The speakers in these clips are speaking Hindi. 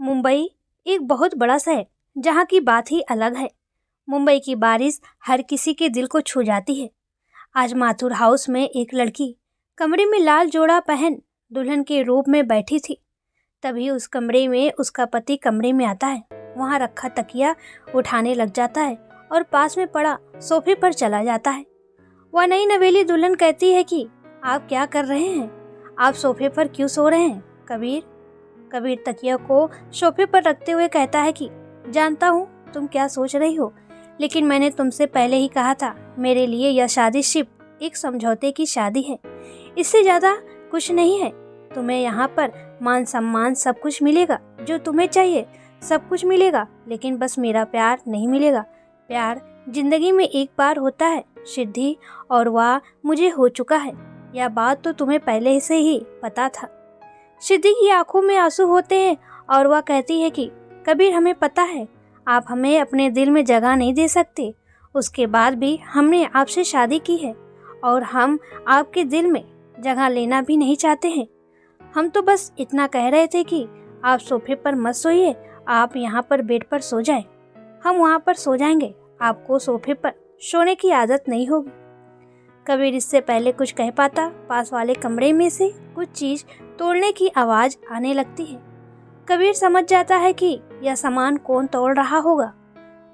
मुंबई एक बहुत बड़ा शहर जहाँ की बात ही अलग है। मुंबई की बारिश हर किसी के दिल को छू जाती है। आज माथुर हाउस में एक लड़की कमरे में लाल जोड़ा पहन दुल्हन के रूप में बैठी थी। तभी उस कमरे में उसका पति कमरे में आता है। वहाँ रखा तकिया उठाने लग जाता है और पास में पड़ा सोफे पर चला जाता है। वह नई नवेली दुल्हन कहती है कि आप क्या कर रहे हैं? आप सोफे पर क्यों सो रहे हैं? कबीर तकिया को सोफे पर रखते हुए कहता है कि जानता हूँ तुम क्या सोच रही हो, लेकिन मैंने तुमसे पहले ही कहा था मेरे लिए यह शादी सिर्फ एक समझौते की शादी है, इससे ज्यादा कुछ नहीं है। तुम्हें यहाँ पर मान सम्मान सब कुछ मिलेगा, जो तुम्हें चाहिए सब कुछ मिलेगा, लेकिन बस मेरा प्यार नहीं मिलेगा। प्यार जिंदगी में एक बार होता है सिद्धि, और वह मुझे हो चुका है। यह बात तो तुम्हें पहले से ही पता था। सिद्धि की आंखों में आंसू होते हैं और वह कहती है कि कबीर, हमें पता है आप हमें अपने दिल में जगह नहीं दे सकते। उसके बाद भी हमने आपसे शादी की है और हम आपके दिल में जगह लेना भी नहीं चाहते हैं। हम तो बस इतना कह रहे थे कि आप सोफे पर मत सोइए, आप यहाँ पर बेड पर सो जाएं। हम वहाँ पर सो जाएंगे, आपको सोफे पर सोने की आदत नहीं होगी। कबीर इससे पहले कुछ कह पाता, पास वाले कमरे में से कुछ चीज तोड़ने की आवाज आने लगती है। कबीर समझ जाता है कि यह सामान कौन तोड़ रहा होगा।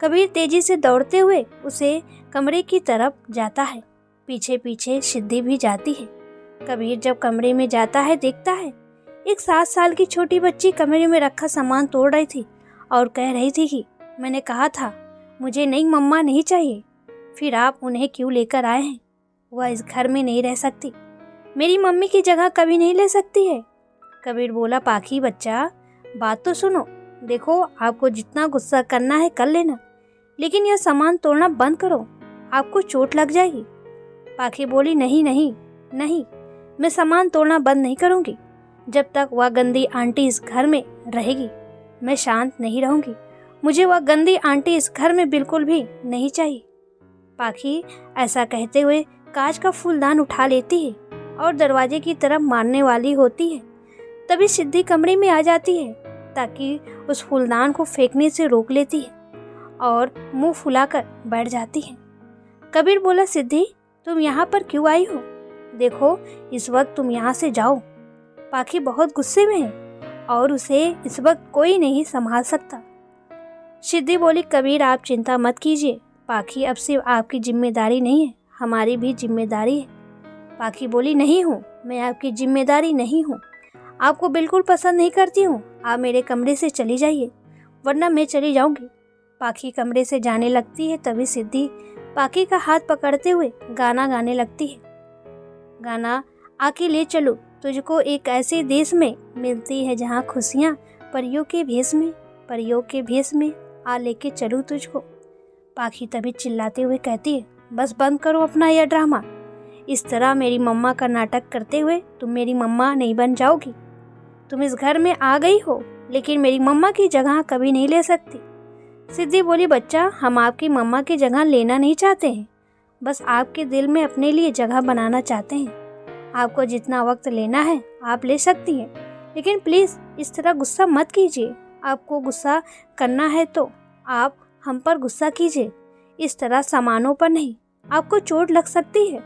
कबीर तेजी से दौड़ते हुए उसे कमरे की तरफ जाता है। पीछे पीछे सिद्धि भी जाती है। कबीर जब कमरे में जाता है देखता है एक 7 साल की छोटी बच्ची कमरे में रखा सामान तोड़ रही थी और कह रही थी कि मैंने कहा था मुझे नई मम्मा नहीं चाहिए, फिर आप उन्हें क्यों लेकर आए हैं? वह इस घर में नहीं रह सकती, मेरी मम्मी की जगह कभी नहीं ले सकती है। कबीर बोला, पाखी बच्चा, बात तो सुनो। देखो, आपको जितना गुस्सा करना है कर लेना, लेकिन यह सामान तोड़ना बंद करो, आपको चोट लग जाएगी। पाखी बोली, नहीं नहीं नहीं, मैं सामान तोड़ना बंद नहीं करूंगी। जब तक वह गंदी आंटी इस घर में रहेगी मैं शांत नहीं रहूंगी। मुझे वह गंदी आंटी इस घर में बिल्कुल भी नहीं चाहिए। पाखी ऐसा कहते हुए कांच का फूलदान उठा लेती है और दरवाजे की तरफ मारने वाली होती है। तभी सिद्धि कमरे में आ जाती है ताकि उस फूलदान को फेंकने से रोक लेती है और मुंह फुलाकर बैठ जाती है। कबीर बोला, सिद्धि, तुम यहाँ पर क्यों आई हो? देखो, इस वक्त तुम यहाँ से जाओ। पाखी बहुत गुस्से में है और उसे इस वक्त कोई नहीं संभाल सकता। सिद्धि बोली, कबीर, आप चिंता मत कीजिए। पाखी अब सिर्फ आपकी जिम्मेदारी नहीं है, हमारी भी जिम्मेदारी है। पाखी बोली, नहीं हूँ, मैं आपकी जिम्मेदारी नहीं हूँ। आपको बिल्कुल पसंद नहीं करती हूँ। आप मेरे कमरे से चली जाइए, वरना मैं चली जाऊंगी। पाखी कमरे से जाने लगती है। तभी सिद्धि पाखी का हाथ पकड़ते हुए गाना गाने लगती है। गाना, आके ले चलो तुझको एक ऐसे देश में, मिलती है जहाँ खुशियाँ परियों के भेष में आ लेके चलूँ तुझको। पाखी तभी चिल्लाते हुए कहती है, बस बंद करो अपना यह ड्रामा। इस तरह मेरी मम्मा का नाटक करते हुए तुम मेरी मम्मा नहीं बन जाओगी। तुम इस घर में आ गई हो, लेकिन मेरी मम्मा की जगह कभी नहीं ले सकती। सिद्धि बोली, बच्चा, हम आपकी मम्मा की जगह लेना नहीं चाहते हैं, बस आपके दिल में अपने लिए जगह बनाना चाहते हैं। आपको जितना वक्त लेना है आप ले सकती हैं, लेकिन प्लीज़ इस तरह गुस्सा मत कीजिए। आपको गुस्सा करना है तो आप हम पर गुस्सा कीजिए, इस तरह सामानों पर नहीं, आपको चोट लग सकती है।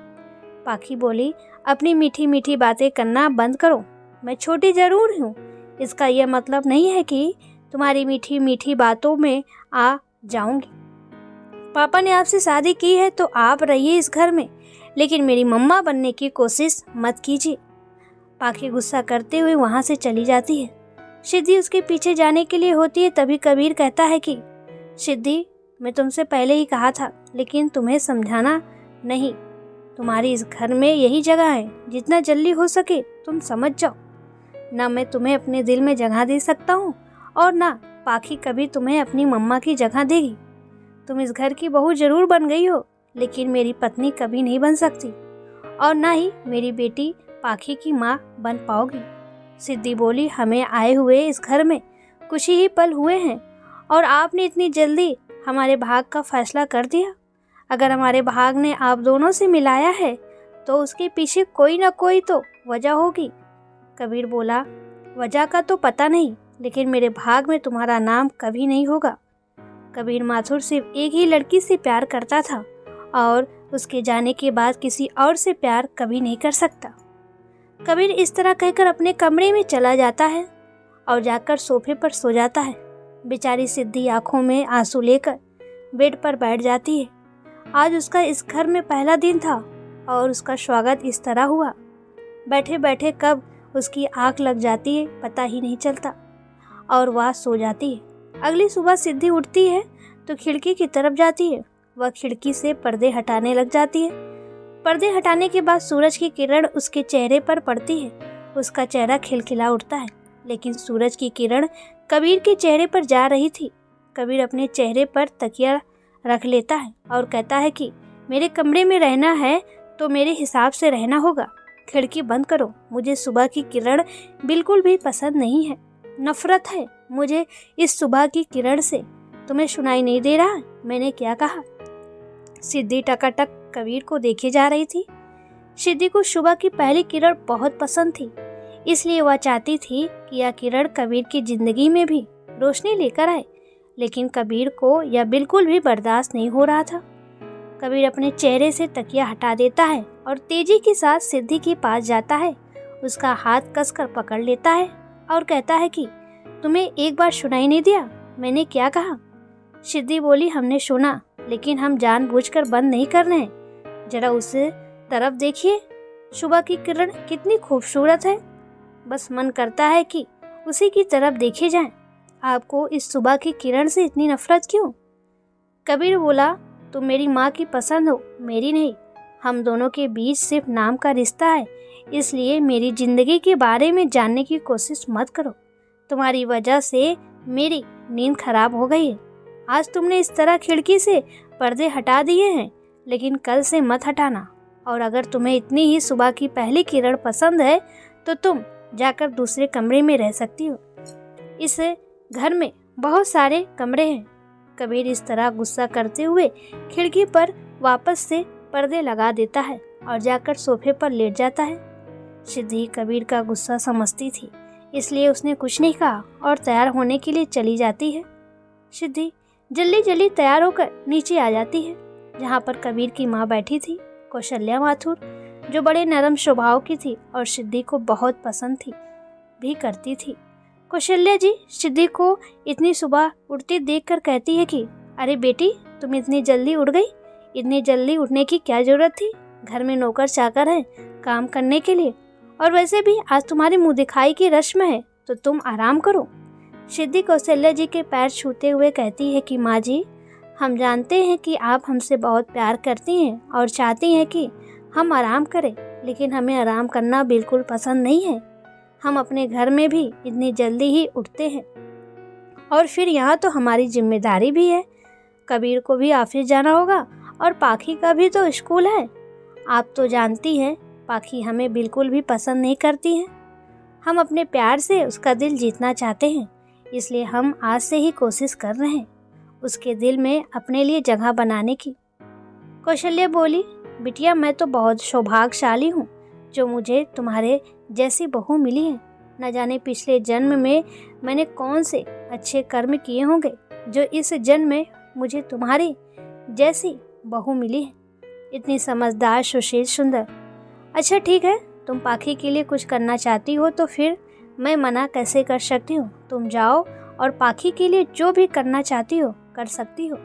पाखी बोली, अपनी मीठी मीठी बातें करना बंद करो। मैं छोटी जरूर हूँ, इसका यह मतलब नहीं है कि तुम्हारी मीठी मीठी बातों में आ जाऊंगी। पापा ने आपसे शादी की है तो आप रहिए इस घर में, लेकिन मेरी मम्मा बनने की कोशिश मत कीजिए। पाखी गुस्सा करते हुए वहाँ से चली जाती है। सिद्धि उसके पीछे जाने के लिए होती है। तभी कबीर कहता है कि सिद्धि, मैं तुमसे पहले ही कहा था, लेकिन तुम्हें समझाना नहीं। तुम्हारी इस घर में यही जगह है, जितना जल्दी हो सके तुम समझ जाओ। ना मैं तुम्हें अपने दिल में जगह दे सकता हूँ और ना पाखी कभी तुम्हें अपनी मम्मा की जगह देगी। तुम इस घर की बहू जरूर बन गई हो, लेकिन मेरी पत्नी कभी नहीं बन सकती, और ना ही मेरी बेटी पाखी की माँ बन पाओगी। सिद्धि बोली, हमें आए हुए इस घर में कुछ ही पल हुए हैं और आपने इतनी जल्दी हमारे भाग का फैसला कर दिया। अगर हमारे भाग ने आप दोनों से मिलाया है तो उसके पीछे कोई ना कोई तो वजह होगी। कबीर बोला, वजह का तो पता नहीं, लेकिन मेरे भाग में तुम्हारा नाम कभी नहीं होगा। कबीर माथुर सिर्फ एक ही लड़की से प्यार करता था और उसके जाने के बाद किसी और से प्यार कभी नहीं कर सकता। कबीर इस तरह कहकर अपने कमरे में चला जाता है और जाकर सोफे पर सो जाता है। बेचारी सिद्धि आंखों में आंसू लेकर बेड पर बैठ जाती है। आज उसका इस घर में पहला दिन था और उसका स्वागत इस तरह हुआ। बैठे बैठे कब उसकी आंख लग जाती है पता ही नहीं चलता और वह सो जाती है। अगली सुबह सिद्धि उठती है तो खिड़की की तरफ जाती है। वह खिड़की से पर्दे हटाने लग जाती है। पर्दे हटाने के बाद सूरज की किरण उसके चेहरे पर पड़ती है। उसका चेहरा खिलखिला उठता है, लेकिन सूरज की किरण कबीर के चेहरे पर जा रही थी। कबीर अपने चेहरे पर तकिया रख लेता है और कहता है कि मेरे कमरे में रहना है तो मेरे हिसाब से रहना होगा। खिड़की बंद करो, मुझे सुबह की किरण बिल्कुल भी पसंद नहीं है। नफरत है मुझे इस सुबह की किरण से। तुम्हें सुनाई नहीं दे रहा मैंने क्या कहा? सिद्धि टकाटक कबीर को देखे जा रही थी। सिद्धि को सुबह की पहली किरण बहुत पसंद थी, इसलिए वह चाहती थी कि यह किरण कबीर की जिंदगी में भी रोशनी लेकर आए, लेकिन कबीर को यह बिल्कुल भी बर्दाश्त नहीं हो रहा था। कबीर अपने चेहरे से तकिया हटा देता है और तेजी के साथ सिद्धि के पास जाता है। उसका हाथ कसकर पकड़ लेता है और कहता है कि तुम्हें एक बार सुनाई नहीं दिया मैंने क्या कहा? सिद्धि बोली, हमने सुना, लेकिन हम जानबूझकर बंद नहीं कर रहे हैं। जरा उस तरफ देखिए, सुबह की किरण कितनी खूबसूरत है। बस मन करता है कि उसी की तरफ देखे जाएं। आपको इस सुबह की किरण से इतनी नफरत क्यों? कबीर बोला, तुम मेरी माँ की पसंद हो, मेरी नहीं। हम दोनों के बीच सिर्फ नाम का रिश्ता है, इसलिए मेरी जिंदगी के बारे में जानने की कोशिश मत करो। तुम्हारी वजह से मेरी नींद खराब हो गई है। आज तुमने इस तरह खिड़की से पर्दे हटा दिए हैं, लेकिन कल से मत हटाना। और अगर तुम्हें इतनी ही सुबह की पहली किरण पसंद है तो तुम जाकर दूसरे कमरे में रह सकती हो। इस घर में बहुत सारे कमरे हैं। कबीर इस तरह गुस्सा करते हुए खिड़की पर वापस से पर्दे लगा देता है और जाकर सोफे पर लेट जाता है। सिद्धि कबीर का गुस्सा समझती थी, इसलिए उसने कुछ नहीं कहा और तैयार होने के लिए चली जाती है। सिद्धि जल्दी जल्दी तैयार होकर नीचे आ जाती है, जहाँ पर कबीर की माँ बैठी थी, कौशल्या माथुर, जो बड़े नरम स्वभाव की थी और सिद्धि को बहुत पसंद थी भी करती थी। कौशल्या जी सिद्धि को इतनी सुबह उठती देखकर कहती है कि अरे बेटी, तुम इतनी जल्दी उठ गई। इतनी जल्दी उठने की क्या जरूरत थी? घर में नौकर चाकर हैं काम करने के लिए, और वैसे भी आज तुम्हारी मुँह दिखाई की रस्म है, तो तुम आराम करो। सिद्धि कौशल्या जी के पैर छूते हुए कहती है कि माँ जी, हम जानते हैं कि आप हमसे बहुत प्यार करती हैं और चाहती हैं कि हम आराम करें, लेकिन हमें आराम करना बिल्कुल पसंद नहीं है। हम अपने घर में भी इतनी जल्दी ही उठते हैं और फिर यहाँ तो हमारी जिम्मेदारी भी है। कबीर को भी ऑफिस जाना होगा और पाखी का भी तो स्कूल है। आप तो जानती हैं पाखी हमें बिल्कुल भी पसंद नहीं करती है। हम अपने प्यार से उसका दिल जीतना चाहते हैं, इसलिए हम आज से ही कोशिश कर रहे हैं उसके दिल में अपने लिए जगह बनाने की। कौशल्या बोली, बिटिया, मैं तो बहुत सौभाग्यशाली हूँ जो मुझे तुम्हारे जैसी बहू मिली है। न जाने पिछले जन्म में मैंने कौन से अच्छे कर्म किए होंगे जो इस जन्म में मुझे तुम्हारी जैसी बहू मिली है, इतनी समझदार, सुशील, सुंदर। अच्छा ठीक है, तुम पाखी के लिए कुछ करना चाहती हो तो फिर मैं मना कैसे कर सकती हूँ। तुम जाओ और पाखी के लिए जो भी करना चाहती हो कर सकती हो,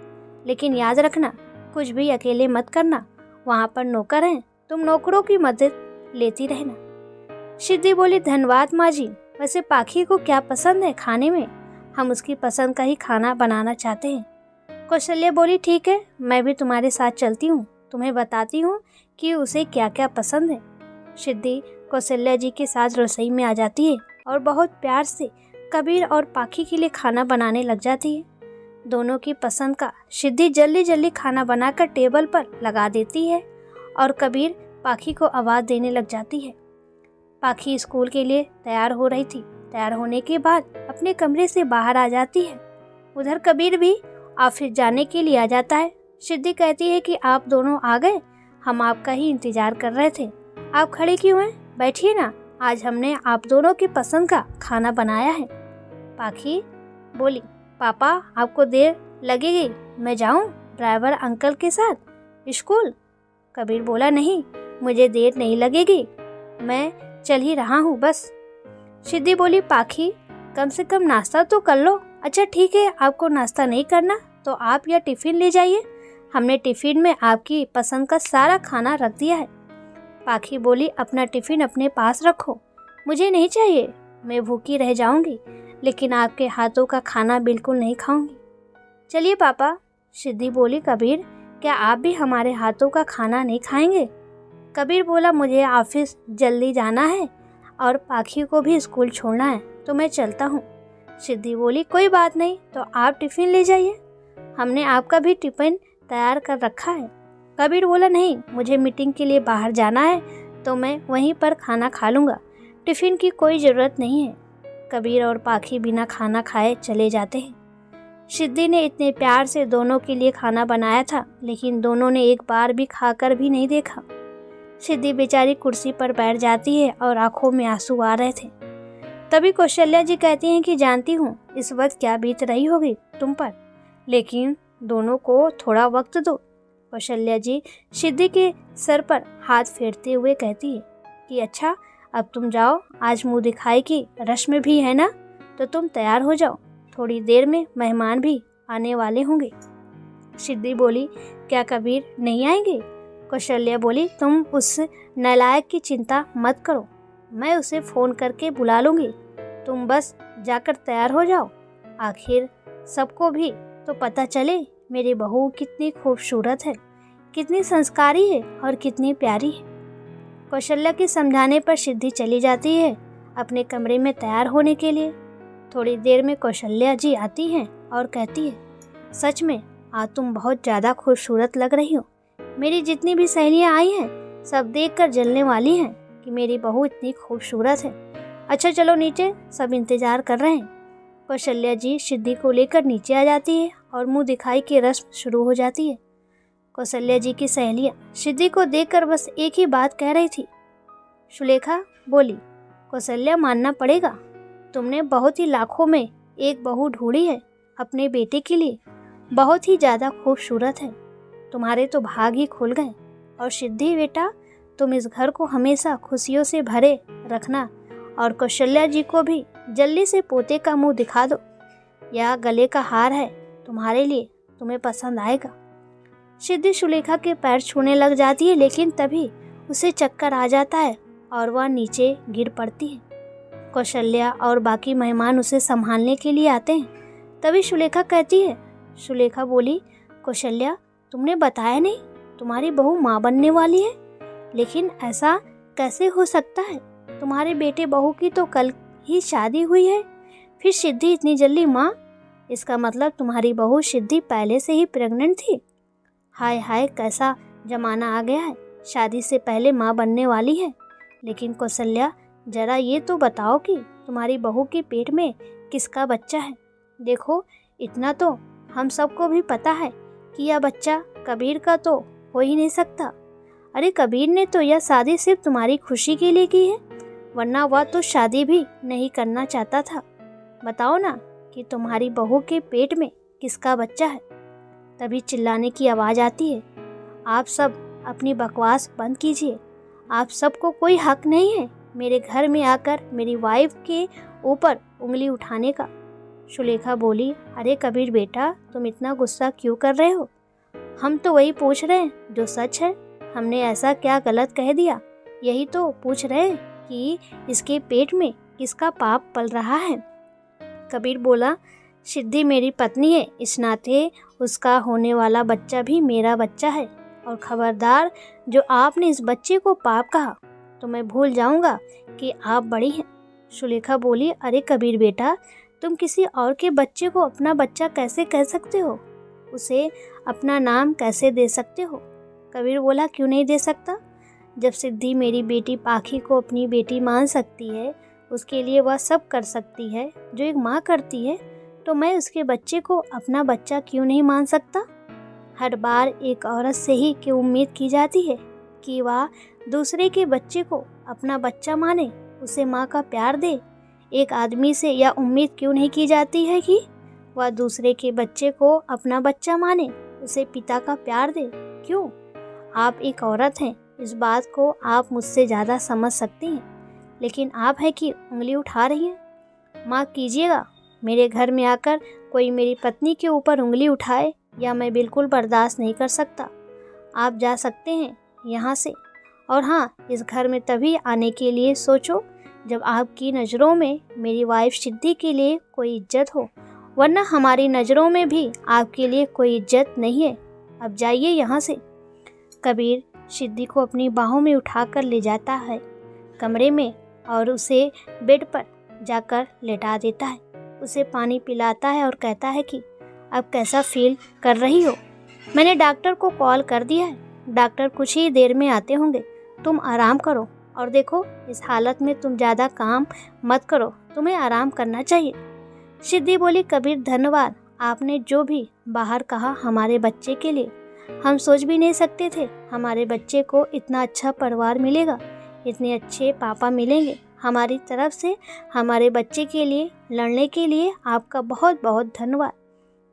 लेकिन याद रखना कुछ भी अकेले मत करना। वहाँ पर नौकर हैं, तुम नौकरों की मदद लेती रहना। सिद्धि बोली, धन्यवाद माँ जी। वैसे पाखी को क्या पसंद है खाने में? हम उसकी पसंद का ही खाना बनाना चाहते हैं। कौशल्या बोली, ठीक है, मैं भी तुम्हारे साथ चलती हूँ, तुम्हें बताती हूँ कि उसे क्या क्या पसंद है। सिद्धि कौशल्या जी के साथ रसोई में आ जाती है और बहुत प्यार से कबीर और पाखी के लिए खाना बनाने लग जाती है। दोनों की पसंद का सिद्धि जल्दी जल्दी खाना बनाकर टेबल पर लगा देती है और कबीर पाखी को आवाज़ देने लग जाती है। पाखी स्कूल के लिए तैयार हो रही थी। तैयार होने के बाद अपने कमरे से बाहर आ जाती है। उधर कबीर भी ऑफिस जाने के लिए आ जाता है। सिद्धि कहती है कि आप दोनों आ गए, हम आपका ही इंतजार कर रहे थे। आप खड़े क्यों हैं? बैठिए ना, आज हमने आप दोनों की पसंद का खाना बनाया है। पाखी बोली, पापा आपको देर लगेगी, मैं जाऊं ड्राइवर अंकल के साथ स्कूल? कबीर बोला, नहीं, मुझे देर नहीं लगेगी, मैं चल ही रहा हूँ बस। सिद्धि बोली, पाखी कम से कम नाश्ता तो कर लो। अच्छा ठीक है, आपको नाश्ता नहीं करना तो आप यह टिफ़िन ले जाइए, हमने टिफ़िन में आपकी पसंद का सारा खाना रख दिया है। पाखी बोली, अपना टिफ़िन अपने पास रखो, मुझे नहीं चाहिए, मैं भूखी रह जाऊंगी, लेकिन आपके हाथों का खाना बिल्कुल नहीं खाऊंगी। चलिए पापा। सिद्धि बोली, कबीर क्या आप भी हमारे हाथों का खाना नहीं खाएंगे? कबीर बोला, मुझे ऑफिस जल्दी जाना है और पाखी को भी स्कूल छोड़ना है, तो मैं चलता हूँ। सिद्धि बोली, कोई बात नहीं, तो आप टिफ़िन ले जाइए, हमने आपका भी टिफ़िन तैयार कर रखा है। कबीर बोला, नहीं, मुझे मीटिंग के लिए बाहर जाना है, तो मैं वहीं पर खाना खा लूँगा, टिफ़िन की कोई ज़रूरत नहीं है। कबीर और पाखी बिना खाना खाए चले जाते हैं। सिद्धि ने इतने प्यार से दोनों के लिए खाना बनाया था, लेकिन दोनों ने एक बार भी खाकर भी नहीं देखा। सिद्धि बेचारी कुर्सी पर बैठ जाती है और आंखों में आंसू आ रहे थे। तभी कौशल्या जी कहती हैं कि जानती हूँ इस वक्त क्या बीत रही होगी तुम पर, लेकिन दोनों को थोड़ा वक्त दो। कौशल्या जी सिद्धि के सर पर हाथ फेरते हुए कहती है कि अच्छा अब तुम जाओ, आज मुँह दिखाई की रस्म भी है ना, तो तुम तैयार हो जाओ, थोड़ी देर में मेहमान भी आने वाले होंगे। सिद्धि बोली, क्या कबीर नहीं आएंगे? कौशल्या बोली, तुम उस नालायक की चिंता मत करो, मैं उसे फ़ोन करके बुला लूँगी, तुम बस जाकर तैयार हो जाओ, आखिर सबको भी तो पता चले मेरी बहू कितनी खूबसूरत है, कितनी संस्कारी है और कितनी प्यारी है। कौशल्या के समझाने पर सिद्धि चली जाती है अपने कमरे में तैयार होने के लिए। थोड़ी देर में कौशल्या जी आती हैं और कहती है, सच में आज तुम बहुत ज़्यादा खूबसूरत लग रही हो, मेरी जितनी भी सहेलियाँ आई हैं सब देखकर जलने वाली हैं कि मेरी बहू इतनी खूबसूरत है। अच्छा चलो नीचे, सब इंतज़ार कर रहे हैं। कौशल्या जी सिद्धि को लेकर नीचे आ जाती है और मुंह दिखाई की रस्म शुरू हो जाती है। कौशल्या जी की सहेलियाँ सिद्धि को देखकर बस एक ही बात कह रही थी। सुलेखा बोली, कौशल्या मानना पड़ेगा, तुमने बहुत ही लाखों में एक बहू ढूंढी है अपने बेटे के लिए, बहुत ही ज़्यादा खूबसूरत है, तुम्हारे तो भाग ही खुल गए। और सिद्धि बेटा, तुम इस घर को हमेशा खुशियों से भरे रखना और कौशल्या जी को भी जल्दी से पोते का मुंह दिखा दो। यह गले का हार है तुम्हारे लिए, तुम्हें पसंद आएगा। सिद्धि सुलेखा के पैर छूने लग जाती है, लेकिन तभी उसे चक्कर आ जाता है और वह नीचे गिर पड़ती है। कौशल्या और बाकी मेहमान उसे संभालने के लिए आते हैं। तभी सुलेखा कहती है, सुलेखा बोली, कौशल्या तुमने बताया नहीं तुम्हारी बहू माँ बनने वाली है, लेकिन ऐसा कैसे हो सकता है? तुम्हारे बेटे बहू की तो कल ही शादी हुई है, फिर सिद्धि इतनी जल्दी माँ? इसका मतलब तुम्हारी बहू सिद्धि पहले से ही प्रेग्नेंट थी। हाय हाय, कैसा जमाना आ गया है, शादी से पहले माँ बनने वाली है। लेकिन कौशल्या जरा ये तो बताओ कि तुम्हारी बहू के पेट में किसका बच्चा है? देखो इतना तो हम सबको भी पता है कि यह बच्चा कबीर का तो हो ही नहीं सकता। अरे कबीर ने तो यह शादी सिर्फ तुम्हारी खुशी के लिए की है, वरना वह तो शादी भी नहीं करना चाहता था। बताओ ना कि तुम्हारी बहू के पेट में किसका बच्चा है? तभी चिल्लाने की आवाज़ आती है, आप सब अपनी बकवास बंद कीजिए, आप सबको कोई हक नहीं है मेरे घर में आकर मेरी वाइफ के ऊपर उंगली उठाने का। सुलेखा बोली, अरे कबीर बेटा, तुम इतना गुस्सा क्यों कर रहे हो? हम तो वही पूछ रहे हैं जो सच है, हमने ऐसा क्या गलत कह दिया, यही तो पूछ रहे हैं कि इसके पेट में किसका पाप पल रहा है। कबीर बोला, सिद्धि मेरी पत्नी है, इस नाते उसका होने वाला बच्चा भी मेरा बच्चा है, और खबरदार जो आपने इस बच्चे को पाप कहा तो मैं भूल जाऊंगा कि आप बड़ी हैं। सुलेखा बोली, अरे कबीर बेटा, तुम किसी और के बच्चे को अपना बच्चा कैसे कह सकते हो? उसे अपना नाम कैसे दे सकते हो? कबीर बोला, क्यों नहीं दे सकता? जब सिद्धि मेरी बेटी पाखी को अपनी बेटी मान सकती है, उसके लिए वह सब कर सकती है जो एक माँ करती है, तो मैं उसके बच्चे को अपना बच्चा क्यों नहीं मान सकता? हर बार एक औरत से ही क्यों उम्मीद की जाती है कि वह दूसरे के बच्चे को अपना बच्चा माने, उसे माँ का प्यार दे? एक आदमी से यह उम्मीद क्यों नहीं की जाती है कि वह दूसरे के बच्चे को अपना बच्चा माने, उसे पिता का प्यार दे? क्यों? आप एक औरत हैं, इस बात को आप मुझसे ज़्यादा समझ सकती हैं, लेकिन आप है कि उंगली उठा रही हैं। माफ़ कीजिएगा, मेरे घर में आकर कोई मेरी पत्नी के ऊपर उंगली उठाए या मैं बिल्कुल बर्दाश्त नहीं कर सकता। आप जा सकते हैं यहाँ से। और हाँ, इस घर में तभी आने के लिए सोचो जब आपकी नज़रों में मेरी वाइफ सिद्धि के लिए कोई इज्जत हो, वरना हमारी नज़रों में भी आपके लिए कोई इज्जत नहीं है। अब जाइए यहाँ से। कबीर सिद्धि को अपनी बाहों में उठाकर ले जाता है कमरे में और उसे बेड पर जाकर लेटा देता है। उसे पानी पिलाता है और कहता है कि अब कैसा फील कर रही हो? मैंने डॉक्टर को कॉल कर दिया है, डॉक्टर कुछ ही देर में आते होंगे। तुम आराम करो और देखो, इस हालत में तुम ज़्यादा काम मत करो, तुम्हें आराम करना चाहिए। सिद्धि बोली, कबीर धन्यवाद, आपने जो भी बाहर कहा हमारे बच्चे के लिए। हम सोच भी नहीं सकते थे हमारे बच्चे को इतना अच्छा परिवार मिलेगा, इतने अच्छे पापा मिलेंगे। हमारी तरफ से हमारे बच्चे के लिए लड़ने के लिए आपका बहुत बहुत धन्यवाद।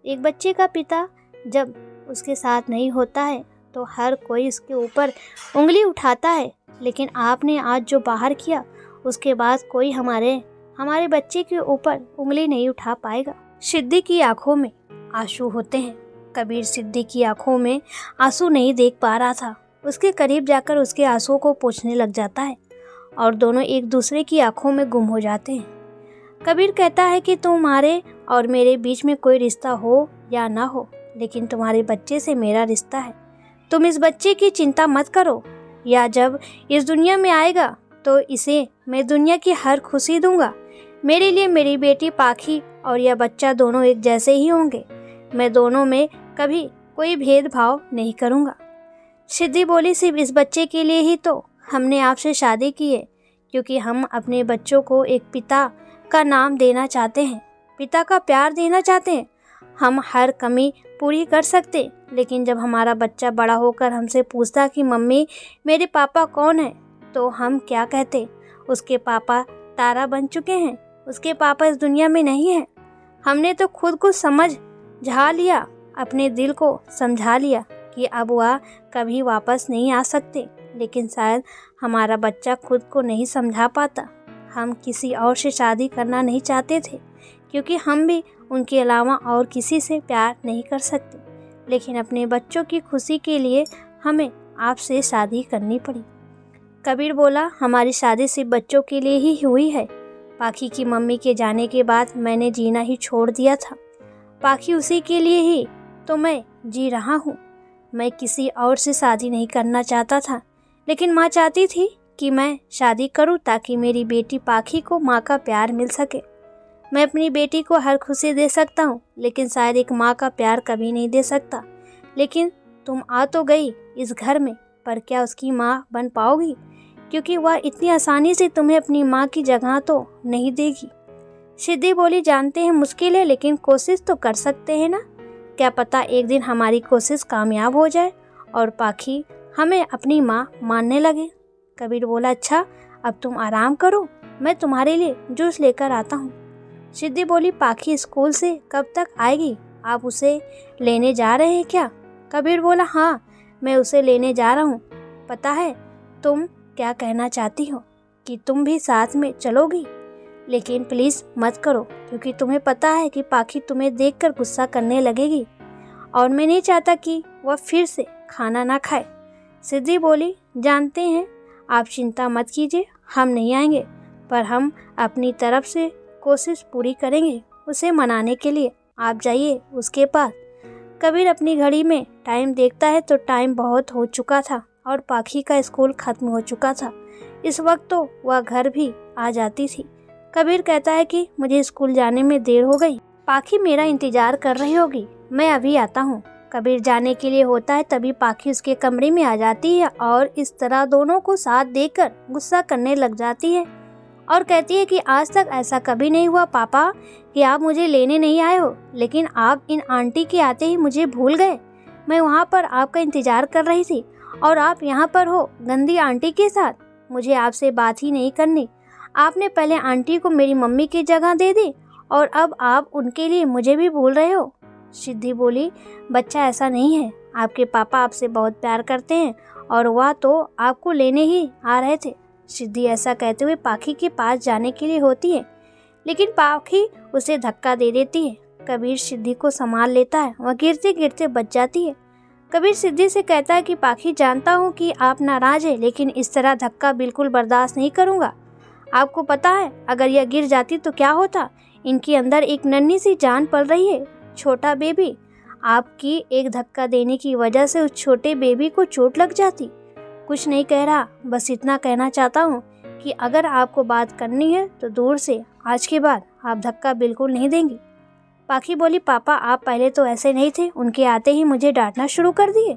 एक बच्चे का पिता जब उसके साथ नहीं होता है तो हर कोई उसके ऊपर उंगली उठाता है, लेकिन आपने आज जो बाहर किया उसके बाद कोई हमारे बच्चे के ऊपर उंगली नहीं उठा पाएगा। सिद्धि की आंखों में आंसू होते हैं। कबीर सिद्धि की आंखों में आंसू नहीं देख पा रहा था। उसके करीब जाकर उसके आंसुओं को पोंछने लग जाता है और दोनों एक दूसरे की आंखों में गुम हो जाते हैं। कबीर कहता है कि तुम्हारे और मेरे बीच में कोई रिश्ता हो या ना हो, लेकिन तुम्हारे बच्चे से मेरा रिश्ता है। तुम इस बच्चे की चिंता मत करो, या जब इस दुनिया में आएगा तो इसे मैं दुनिया की हर खुशी दूंगा। मेरे लिए मेरी बेटी पाखी और यह बच्चा दोनों एक जैसे ही होंगे। मैं दोनों में कभी कोई भेदभाव नहीं करूंगा। सिद्धि बोली, सिर्फ इस बच्चे के लिए ही तो हमने आपसे शादी की है, क्योंकि हम अपने बच्चों को एक पिता का नाम देना चाहते हैं, पिता का प्यार देना चाहते हैं। हम हर कमी पूरी कर सकते, लेकिन जब हमारा बच्चा बड़ा होकर हमसे पूछता कि मम्मी मेरे पापा कौन है, तो हम क्या कहते? उसके पापा तारा बन चुके हैं, उसके पापा इस दुनिया में नहीं हैं। हमने तो खुद को समझा लिया, अपने दिल को समझा लिया कि अब वह कभी वापस नहीं आ सकते, लेकिन शायद हमारा बच्चा खुद को नहीं समझा पाता। हम किसी और से शादी करना नहीं चाहते थे, क्योंकि हम भी उनके अलावा और किसी से प्यार नहीं कर सकते, लेकिन अपने बच्चों की खुशी के लिए हमें आपसे शादी करनी पड़ी। कबीर बोला, हमारी शादी सिर्फ बच्चों के लिए ही हुई है। पाखी की मम्मी के जाने के बाद मैंने जीना ही छोड़ दिया था। पाखी उसी के लिए ही तो मैं जी रहा हूँ। मैं किसी और से शादी नहीं करना चाहता था, लेकिन माँ चाहती थी कि मैं शादी करूँ ताकि मेरी बेटी पाखी को माँ का प्यार मिल सके। मैं अपनी बेटी को हर खुशी दे सकता हूँ, लेकिन शायद एक माँ का प्यार कभी नहीं दे सकता। लेकिन तुम आ तो गई इस घर में, पर क्या उसकी माँ बन पाओगी? क्योंकि वह इतनी आसानी से तुम्हें अपनी माँ की जगह तो नहीं देगी। सिद्धि बोली, जानते हैं मुश्किल है, लेकिन कोशिश तो कर सकते हैं ना। क्या पता एक दिन हमारी कोशिश कामयाब हो जाए और पाखी हमें अपनी माँ मानने लगे। कबीर बोला, अच्छा अब तुम आराम करो, मैं तुम्हारे लिए जूस लेकर आता हूँ। सिद्धि बोली, पाखी स्कूल से कब तक आएगी? आप उसे लेने जा रहे हैं क्या? कबीर बोला, हाँ मैं उसे लेने जा रहा हूँ। पता है तुम क्या कहना चाहती हो कि तुम भी साथ में चलोगी, लेकिन प्लीज़ मत करो, क्योंकि तुम्हें पता है कि पाखी तुम्हें देखकर गुस्सा करने लगेगी और मैं नहीं चाहता कि वह फिर से खाना ना खाए। सिद्धि बोली, जानते हैं आप चिंता मत कीजिए, हम नहीं आएंगे, पर हम अपनी तरफ से कोशिश पूरी करेंगे उसे मनाने के लिए। आप जाइए उसके पास। कबीर अपनी घड़ी में टाइम देखता है तो टाइम बहुत हो चुका था और पाखी का स्कूल खत्म हो चुका था। इस वक्त तो वह घर भी आ जाती थी। कबीर कहता है कि मुझे स्कूल जाने में देर हो गई, पाखी मेरा इंतजार कर रही होगी, मैं अभी आता हूँ। कबीर जाने के लिए होता है तभी पाखी उसके कमरे में आ जाती है और इस तरह दोनों को साथ देखकर गुस्सा करने लग जाती है और कहती है कि आज तक ऐसा कभी नहीं हुआ पापा कि आप मुझे लेने नहीं आए हो, लेकिन आप इन आंटी के आते ही मुझे भूल गए। मैं वहाँ पर आपका इंतजार कर रही थी और आप यहाँ पर हो गंदी आंटी के साथ। मुझे आपसे बात ही नहीं करनी। आपने पहले आंटी को मेरी मम्मी की जगह दे दी और अब आप उनके लिए मुझे भी भूल रहे हो। सिद्धि बोली, बच्चा ऐसा नहीं है, आपके पापा आपसे बहुत प्यार करते हैं और वह तो आपको लेने ही आ रहे थे। सिद्धि ऐसा कहते हुए पाखी के पास जाने के लिए होती है, लेकिन पाखी उसे धक्का दे देती है। कबीर सिद्धि को संभाल लेता है, वह गिरते गिरते बच जाती है। कबीर सिद्धि से कहता है कि पाखी, जानता हूँ कि आप नाराज हैं, लेकिन इस तरह धक्का बिल्कुल बर्दाश्त नहीं करूँगा। आपको पता है अगर यह गिर जाती तो क्या होता? इनके अंदर एक नन्ही सी जान पल रही है, छोटा बेबी। आपकी एक धक्का देने की वजह से उस छोटे बेबी को चोट लग जाती। कुछ नहीं कह रहा, बस इतना कहना चाहता हूँ कि अगर आपको बात करनी है तो दूर से, आज के बाद आप धक्का बिल्कुल नहीं देंगी। पाखी बोली, पापा आप पहले तो ऐसे नहीं थे, उनके आते ही मुझे डांटना शुरू कर दिए।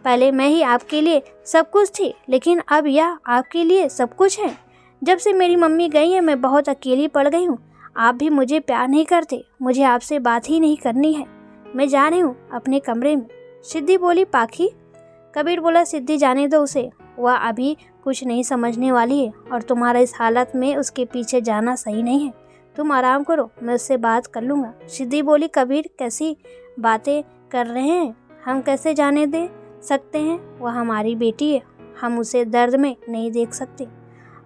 पहले मैं ही आपके लिए सब कुछ थी, लेकिन अब यह आपके लिए सब कुछ है। जब से मेरी मम्मी गई है मैं बहुत अकेली पड़ गई हूँ। आप भी मुझे प्यार नहीं करते, मुझे आपसे बात ही नहीं करनी है। मैं जा रही हूँ अपने कमरे में। सिद्धि बोली, पाखी। कबीर बोला, सिद्धि जाने दो उसे, वह अभी कुछ नहीं समझने वाली है और तुम्हारा इस हालत में उसके पीछे जाना सही नहीं है। तुम आराम करो, मैं उससे बात कर लूँगा। सिद्धि बोली, कबीर कैसी बातें कर रहे हैं, हम कैसे जाने दे सकते हैं? वह हमारी बेटी है, हम उसे दर्द में नहीं देख सकते।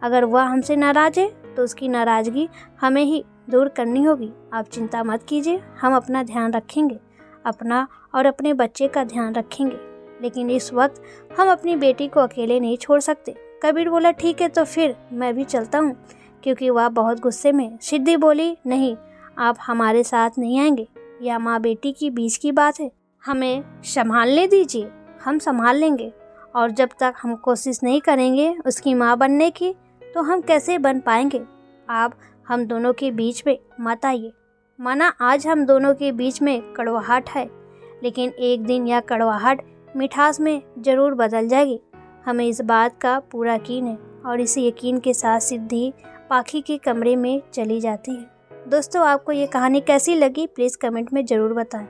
अगर वह हमसे नाराज है तो उसकी नाराज़गी हमें ही दूर करनी होगी। आप चिंता मत कीजिए, हम अपना ध्यान रखेंगे, अपना और अपने बच्चे का ध्यान रखेंगे, लेकिन इस वक्त हम अपनी बेटी को अकेले नहीं छोड़ सकते। कबीर बोला, ठीक है तो फिर मैं भी चलता हूँ, क्योंकि वह बहुत गुस्से में है। सिद्धि बोली, नहीं, आप हमारे साथ नहीं आएंगे, यह माँ बेटी की बीच की बात है, हमें संभालने दीजिए, हम संभाल लेंगे। और जब तक हम कोशिश नहीं करेंगे उसकी माँ बनने की तो हम कैसे बन पाएंगे? आप हम दोनों के बीच में मत आइए। माना आज हम दोनों के बीच में कड़वाहट है, लेकिन एक दिन यह कड़वाहट मिठास में ज़रूर बदल जाएगी, हमें इस बात का पूरा यकीन है। और इसी यकीन के साथ सिद्धि पाखी के कमरे में चली जाती है। दोस्तों, आपको ये कहानी कैसी लगी प्लीज़ कमेंट में ज़रूर बताएं।